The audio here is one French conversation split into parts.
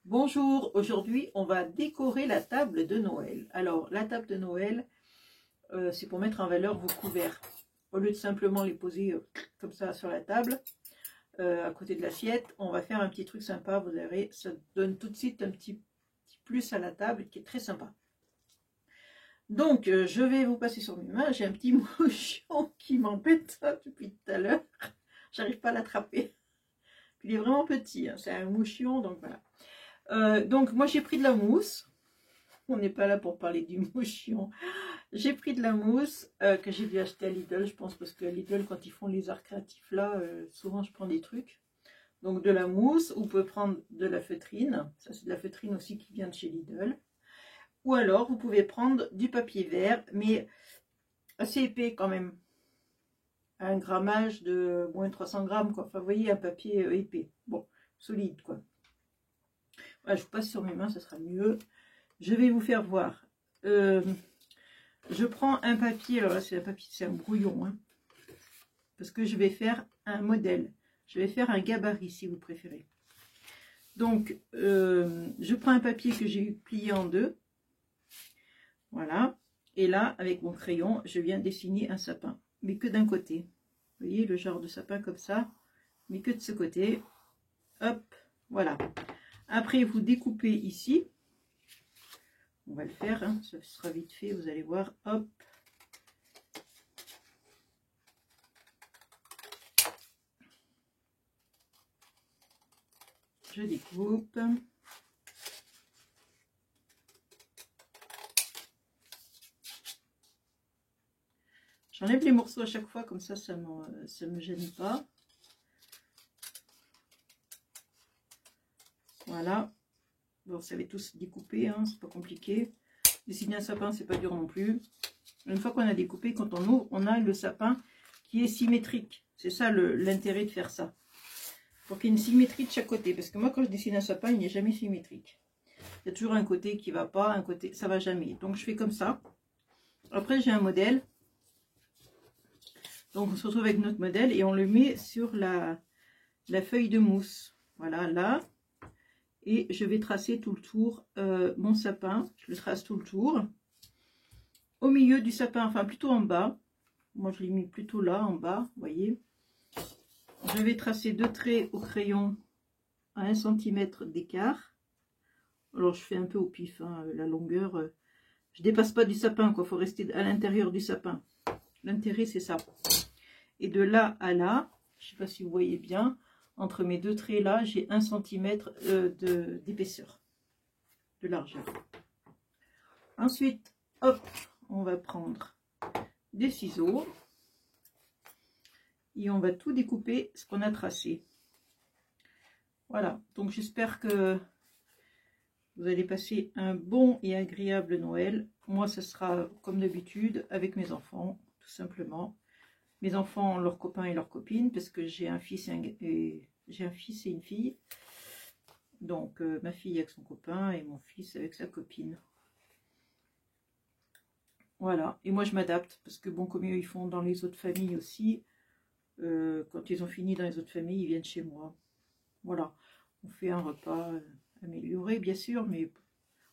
Bonjour, aujourd'hui on va décorer la table de Noël. Alors la table de Noël, c'est pour mettre en valeur vos couverts. Au lieu de simplement les poser comme ça sur la table, à côté de l'assiette, on va faire un petit truc sympa, vous verrez, ça donne tout de suite un petit plus à la table qui est très sympa. Donc je vais vous passer sur mes mains, j'ai un petit mouchon qui m'embête depuis tout à l'heure, j'arrive pas à l'attraper. Il est vraiment petit, hein. C'est un mouchion, donc voilà. Donc moi j'ai pris de la mousse, on n'est pas là pour parler du mouchion, j'ai pris de la mousse que j'ai dû acheter à Lidl, je pense, parce que Lidl quand ils font les arts créatifs là, souvent je prends des trucs. Donc de la mousse, vous pouvez prendre de la feutrine, ça c'est de la feutrine aussi qui vient de chez Lidl, ou alors vous pouvez prendre du papier vert, mais assez épais quand même, un grammage de moins de 300 grammes quoi, enfin vous voyez un papier épais, bon, solide quoi. Voilà, je vous passe sur mes mains, ça sera mieux. Je vais vous faire voir. Je prends un papier, alors là c'est un papier, c'est un brouillon, hein, parce que je vais faire un modèle. Je vais faire un gabarit si vous préférez. Donc, je prends un papier que j'ai plié en deux. Voilà. Et là, avec mon crayon, je viens dessiner un sapin, mais que d'un côté. Vous voyez, le genre de sapin comme ça, mais que de ce côté. Hop, voilà. Après, vous découpez ici. On va le faire, hein, ça sera vite fait, vous allez voir. Hop. Je découpe. J'enlève les morceaux à chaque fois, comme ça, ça me gêne pas. Voilà. Bon, vous savez tous découper, hein, c'est pas compliqué. Dessiner un sapin, c'est pas dur non plus. Une fois qu'on a découpé, quand on ouvre, on a le sapin qui est symétrique. C'est ça l'intérêt de faire ça. Pour qu'il y ait une symétrie de chaque côté. Parce que moi, quand je dessine un sapin, il n'est jamais symétrique. Il y a toujours un côté qui va pas, un côté, ça va jamais. Donc je fais comme ça. Après, j'ai un modèle. Donc on se retrouve avec notre modèle et on le met sur la feuille de mousse. Voilà, là. Et je vais tracer tout le tour mon sapin. Je le trace tout le tour. Au milieu du sapin, enfin plutôt en bas. Moi je l'ai mis plutôt là, en bas, vous voyez. Je vais tracer deux traits au crayon à 1 cm d'écart. Alors je fais un peu au pif, hein, la longueur. Je dépasse pas du sapin, quoi. Il faut rester à l'intérieur du sapin. L'intérêt c'est ça. Et de là à là, je ne sais pas si vous voyez bien, entre mes deux traits là, j'ai 1 cm d'épaisseur, de largeur. Ensuite, hop, on va prendre des ciseaux et on va tout découper ce qu'on a tracé. Voilà, donc j'espère que vous allez passer un bon et agréable Noël. Moi, ce sera comme d'habitude avec mes enfants, tout simplement. Mes enfants, leurs copains et leurs copines, parce que j'ai un fils et une fille. Donc ma fille avec son copain et mon fils avec sa copine. Voilà, et moi je m'adapte, parce que bon, comme ils font dans les autres familles aussi, quand ils ont fini dans les autres familles, ils viennent chez moi. Voilà, on fait un repas amélioré bien sûr, mais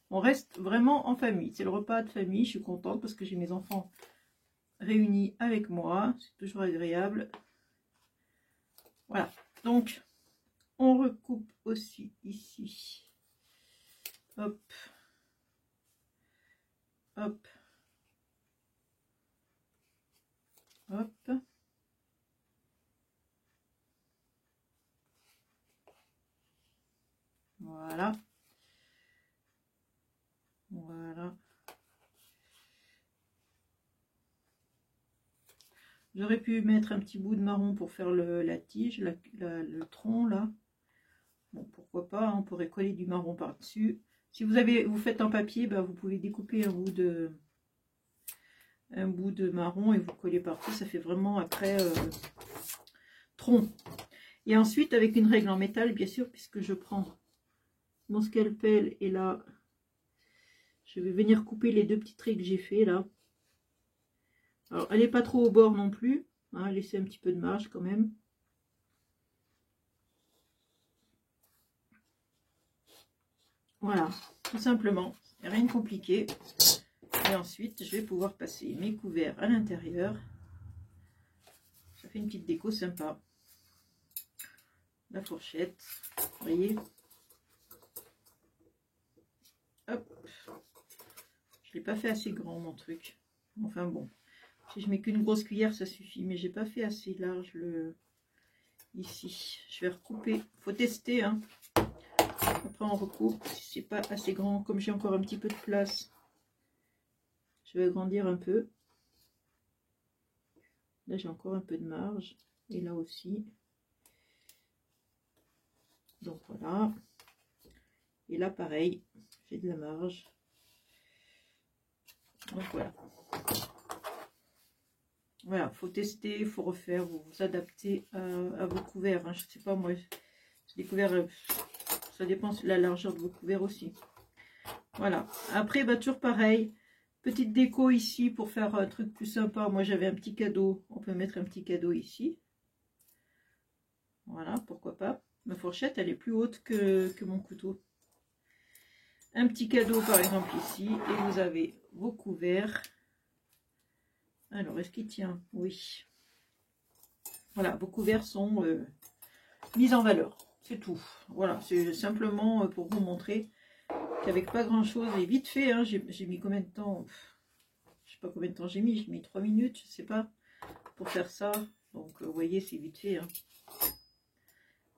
on reste vraiment en famille. C'est le repas de famille, je suis contente parce que j'ai mes enfants réunis avec moi, c'est toujours agréable. Voilà, donc on recoupe aussi ici. Hop, hop, hop. Voilà. Voilà. J'aurais pu mettre un petit bout de marron pour faire la tige, le tronc là. Bon, pourquoi pas, hein, on pourrait coller du marron par-dessus. Si vous faites en papier, bah, vous pouvez découper un bout de marron et vous collez par-dessus. Ça fait vraiment après tronc. Et ensuite, avec une règle en métal, bien sûr, puisque je prends mon scalpel et là, je vais venir couper les deux petits traits que j'ai fait là. Alors, elle n'est pas trop au bord non plus, hein, laissez un petit peu de marge quand même. Voilà, tout simplement, rien de compliqué. Et ensuite, je vais pouvoir passer mes couverts à l'intérieur. Ça fait une petite déco sympa. La fourchette, vous voyez. Hop. Je l'ai pas fait assez grand mon truc. Enfin bon, si je mets qu'une grosse cuillère, ça suffit. Mais j'ai pas fait assez large le ici. Je vais recouper. Faut tester, hein. Après on recoupe. Si c'est pas assez grand, comme j'ai encore un petit peu de place, je vais agrandir un peu. Là j'ai encore un peu de marge. Et là aussi. Donc voilà. Et là pareil, j'ai de la marge. Donc voilà. Voilà, faut tester, faut refaire, vous adapter à vos couverts. Hein. Je sais pas moi, les couverts, ça dépend de la largeur de vos couverts aussi. Voilà. Après, bah toujours pareil. Petite déco ici pour faire un truc plus sympa. Moi j'avais un petit cadeau. On peut mettre un petit cadeau ici. Voilà, pourquoi pas. Ma fourchette, elle est plus haute que mon couteau. Un petit cadeau par exemple ici. Et vous avez vos couverts. Alors, est-ce qu'il tient? Oui. Voilà, vos couverts sont mis en valeur. C'est tout. Voilà, c'est simplement pour vous montrer qu'avec pas grand-chose, et vite fait, hein, j'ai mis combien de temps? Je sais pas combien de temps j'ai mis 3 minutes, je sais pas, pour faire ça. Donc, vous voyez, c'est vite fait. Hein.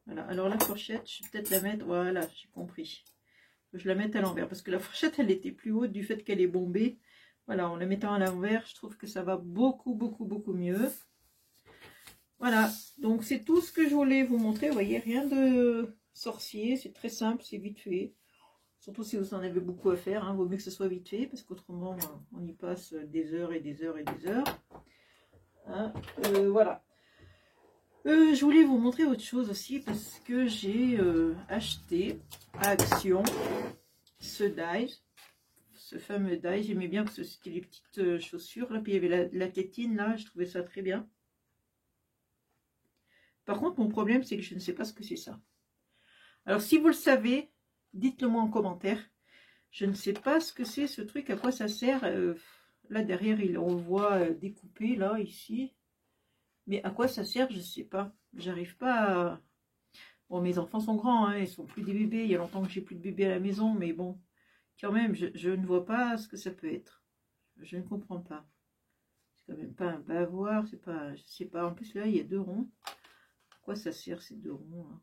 Voilà, alors la fourchette, je vais peut-être la mettre, voilà, j'ai compris. Je la mette à l'envers, parce que la fourchette, elle était plus haute du fait qu'elle est bombée. Voilà, en la mettant à l'envers, je trouve que ça va beaucoup mieux. Voilà, donc c'est tout ce que je voulais vous montrer. Vous voyez, rien de sorcier, c'est très simple, c'est vite fait. Surtout si vous en avez beaucoup à faire, hein, vaut mieux que ce soit vite fait, parce qu'autrement, on y passe des heures et des heures et des heures. Hein, voilà. Je voulais vous montrer autre chose aussi, parce que j'ai acheté à Action ce die. Ce fameux die, j'aimais bien parce que c'était les petites chaussures, là, puis il y avait la tétine, là, je trouvais ça très bien. Par contre, mon problème, c'est que je ne sais pas ce que c'est ça. Alors, si vous le savez, dites-le moi en commentaire. Je ne sais pas ce que c'est ce truc, à quoi ça sert. Là, derrière, on voit découpé, là, ici. Mais à quoi ça sert, je ne sais pas. J'arrive pas à... Bon, mes enfants sont grands, hein, ils sont plus des bébés. Il y a longtemps que j'ai plus de bébés à la maison, mais bon, quand même, je ne vois pas ce que ça peut être. Je ne comprends pas. C'est quand même pas un bavoir, c'est pas... Je sais pas. En plus, là, il y a 2 ronds. À quoi ça sert, ces 2 ronds, hein?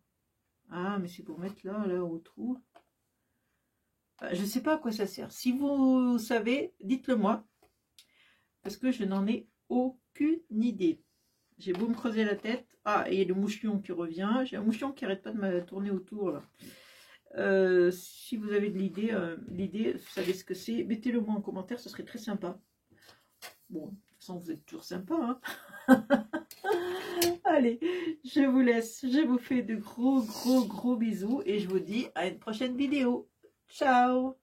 Ah, mais c'est pour mettre là au trou. Je ne sais pas à quoi ça sert. Si vous savez, dites-le moi. Parce que je n'en ai aucune idée. J'ai beau me creuser la tête. Ah, et il y a le mouchon qui revient. J'ai un mouchon qui n'arrête pas de me tourner autour. Là. Si vous avez de l'idée, vous savez ce que c'est, mettez-le moi en commentaire, ce serait très sympa. Bon, de toute façon, vous êtes toujours sympa. Hein. Allez, je vous laisse. Je vous fais de gros bisous. Et je vous dis à une prochaine vidéo. Ciao!